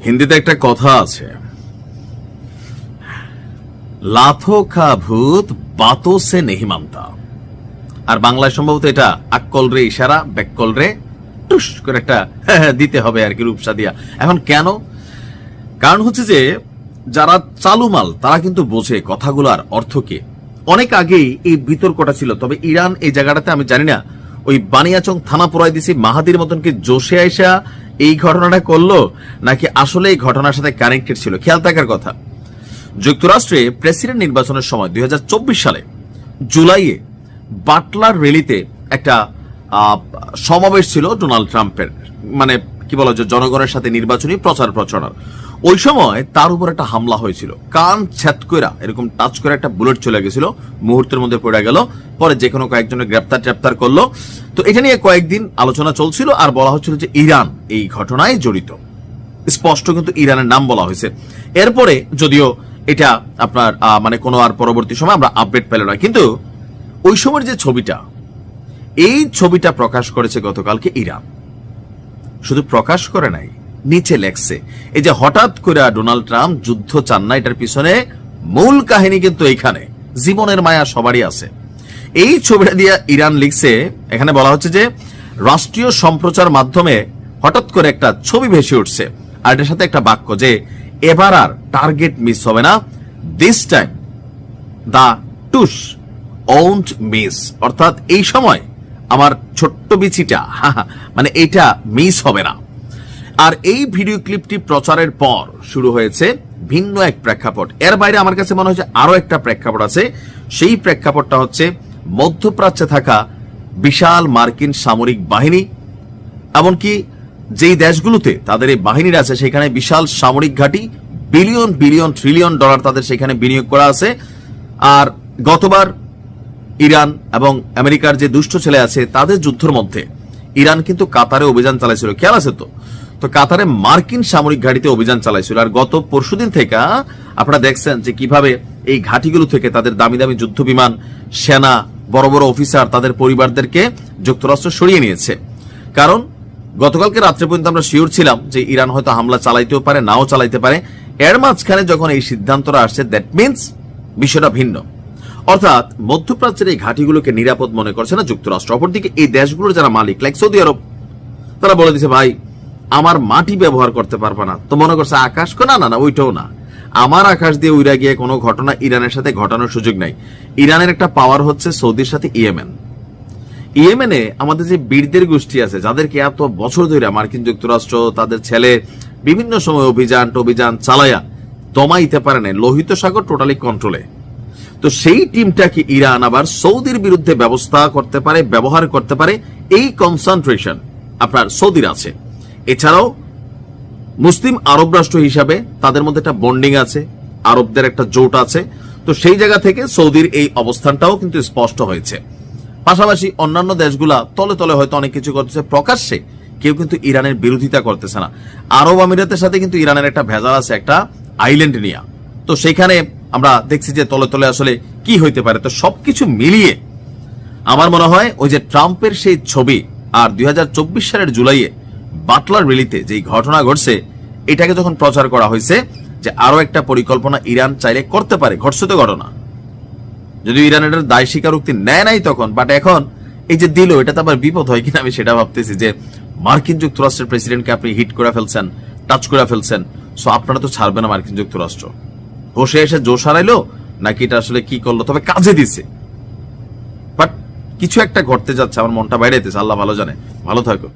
হিন্দিতে একটা কথা আছে, লাথো খা ভূত বাতো সে নেহি মানতা। আর বাংলায় সম্ভবত এটা আক্কল রে ইশারা, ব্যাককল রে টুস করে একটা দিতে হবে আর কি, রূপসা দিয়া। এখন কেন? কারণ হচ্ছে যে যারা চালু মাল তারা কিন্তু বোঝে কথাগুলোর অর্থ কি। অনেক আগেই এই বিতর্কটা ছিল, তবে ইরান এই জায়গাটাতে আমি জানি না ওই বানিয়াচং থানা পুরাই দিছি মাহাদির মতন কি জোশে আইসা এই ঘটনাটা করলো নাকি আসলে এই ঘটনার সাথে কানেক্টেড ছিল। খেয়াল থাকার কথা, যুক্তরাষ্ট্রে প্রেসিডেন্ট নির্বাচনের সময় 2024 সালে জুলাইয়ে বাটলার রেলিতে একটা সমাবেশ ছিল ডোনাল্ড ট্রাম্পের, মানে কি বলা যায়, জনগণের সাথে নির্বাচনী প্রচার প্রচারণার। ওই সময় তার উপর একটা হামলা হয়েছিল, কান ছ্যাদ কইরা এরকম টাচ করে একটা বুলেট চলে গেছিল, মুহূর্তের মধ্যে পড়ে গেল। পরে যে কোনো কয়েকজনের গ্রেপ্তার করলো। তো এটা নিয়ে কয়েকদিন আলোচনা চলছিল আর বলা হচ্ছিল যে ইরান এই ঘটনায় জড়িত, স্পষ্ট কিন্তু ইরানের নাম বলা হয়েছে। এরপরে যদিও এটা আপনার মানে কোনো আর পরবর্তী সময় আমরা আপডেট পেল না, কিন্তু ওই সময়ের যে ছবিটা, এই ছবিটা প্রকাশ করেছে গতকালকে ইরান। শুধু প্রকাশ করে নাই, নিচে লেখছে এই যে হঠাৎ করে ডোনাল্ড ট্রাম্প যুদ্ধ চান না, এটার পিছনে মূল কাহিনী কিন্তু এইখানে জীবনের মায়া সবারই আছে। এই ছবিটা দিয়ে ইরান লিখছে, এখানে বলা হচ্ছে যে রাষ্ট্রীয় সম্প্রচার মাধ্যমে হঠাৎ করে একটা ছবি ভেসে উঠছে, আর এটার সাথে একটা বাক্য যে এবার আর টার্গেট মিস হবে না, দিস টাইম দা টুস ওন্ট মিস, অর্থাৎ এই সময় আমার ছোট্ট বিচিটা মানে এইটা মিস হবে না। আর এই ভিডিও ক্লিপটি প্রচারের পর শুরু হয়েছে ভিন্ন এক প্রেক্ষাপট। এর বাইরে আমার কাছে মনে হচ্ছে আরো একটা প্রেক্ষাপট আছে। সেই প্রেক্ষাপটটা হচ্ছে মধ্যপ্রাচ্যে থাকা বিশাল মার্কিন সামরিক বাহিনী, এমনকি যেই দেশগুলোতে তাদের এই বাহিনীর আছে সেখানে বিশাল সামরিক ঘাঁটি, বিলিয়ন বিলিয়ন ট্রিলিয়ন ডলার তাদের সেখানে বিনিয়োগ করা আছে। আর গতবার ইরান এবং আমেরিকার যে দুষ্ট ছেলে আছে তাদের যুদ্ধের মধ্যে ইরান কিন্তু কাতারে অভিযান চালাইছিল, খেয়াল আছে তো? তো কাতারে মার্কিন সামরিক ঘাঁটিতে অভিযান চালাইছিল। আর গত পরশুদিন থেকে আপনারা দেখছেন যে কিভাবে এই ঘাঁটিগুলো থেকে তাদের দামি দামি যুদ্ধ বিমান, সেনা, বড় বড় অফিসার, তাদের পরিবারদেরকে যুক্তরাষ্ট্র সরিয়ে নিয়েছে। কারণ গতকালকে রাত্রে পর্যন্ত আমরা শিওর ছিলাম যে ইরান হয়তো হামলা চালাইতেও পারে, নাও চালাইতে পারে। এর মাঝখানে যখন এই সিদ্ধান্তটা আসছে, দ্যাট মিনস বিষয়টা ভিন্ন। অর্থাৎ মধ্যপ্রাচ্যের এই ঘাঁটিগুলোকে নিরাপদ মনে করছে না যুক্তরাষ্ট্র। অপরদিকে এই দেশগুলোর যারা মালিক, লাইক সৌদি আরব, তারা বলে দিচ্ছে ভাই আমার মাটি ব্যবহার করতে পারবে না। তো মনে করছে আকাশ, না না না, ওইটাও না, আমার আকাশ দিয়ে উইরা গিয়ে কোনো ঘটনা ইরানের সাথে ঘটানোর সুযোগ নাই। ইরানের একটা পাওয়ার হচ্ছে সৌদির সাথে ইয়েমেন। ইয়েমেনে আমাদের যে বীরদের গোষ্ঠী আছে, যাদেরকে এত বছর ধরে মার্কিন যুক্তরাষ্ট্র তাদের ছেলে বিভিন্ন সময় অভিযান চালায়া দমাইতে পারে না, লোহিত সাগর টোটালি কন্ট্রোলে। তো সেই টিমটাকে ইরান আবার সৌদির বিরুদ্ধে ব্যবস্থা করতে পারে, ব্যবহার করতে পারে, এই কনসেন্ট্রেশন আপনার সৌদির আছে। এছাড়াও মুসলিম আরব রাষ্ট্র হিসাবে তাদের মধ্যে একটা বন্ডিং আছে, আরবদের একটা জোট আছে। তো সেই জায়গা থেকে সৌদির এই অবস্থানটাও কিন্তু স্পষ্ট হয়েছে। পাশাপাশি অন্যান্য দেশগুলা তলে তলে হয়তো অনেক কিছু করতেছে, প্রকাশ্যে কেউ কিন্তু ইরানের বিরোধিতা করতেছে না। আরব আমিরাতের সাথে কিন্তু ইরানের একটা ভেজাল আছে, একটা আইল্যান্ড নিয়ে। তো সেইখানে আমরা দেখছি যে তলে তলে আসলে কি হইতে পারে। তো সবকিছু মিলিয়ে আমার মনে হয় ওই যে ট্রাম্পের সেই ছবি আর 2024 সালের জুলাইয়ে বাটলার রেলিতে যেই ঘটনা ঘটছে, এটাকে যখন প্রচার করা হয়েছে যে আরো একটা পরিকল্পনা ইরান চাইলে করতে পারে, ঘটছে তো ঘটনা, যদি ইরানের দায় স্বীকারোক্তি নেয় নাই তখন। বাট এখন এই যে দিল, এটা তো আবার বিপদ হয় কিনা আমি সেটা ভাবতেছি, যে মার্কিন যুক্তরাষ্ট্রের প্রেসিডেন্টকে আপনি হিট করে ফেলছেন, টাচ করে ফেলছেন, সো আপনারা তো ছাড়বে না মার্কিন যুক্তরাষ্ট্র। বসে এসে জোশ হারাইলো নাকি এটা আসলে কি করলো, তবে কাজে দিছে। বাট কিছু একটা ঘটতে যাচ্ছে, আমার মনটা বাইরে যেতেছে, আল্লাহ ভালো জানে। ভালো থাকো।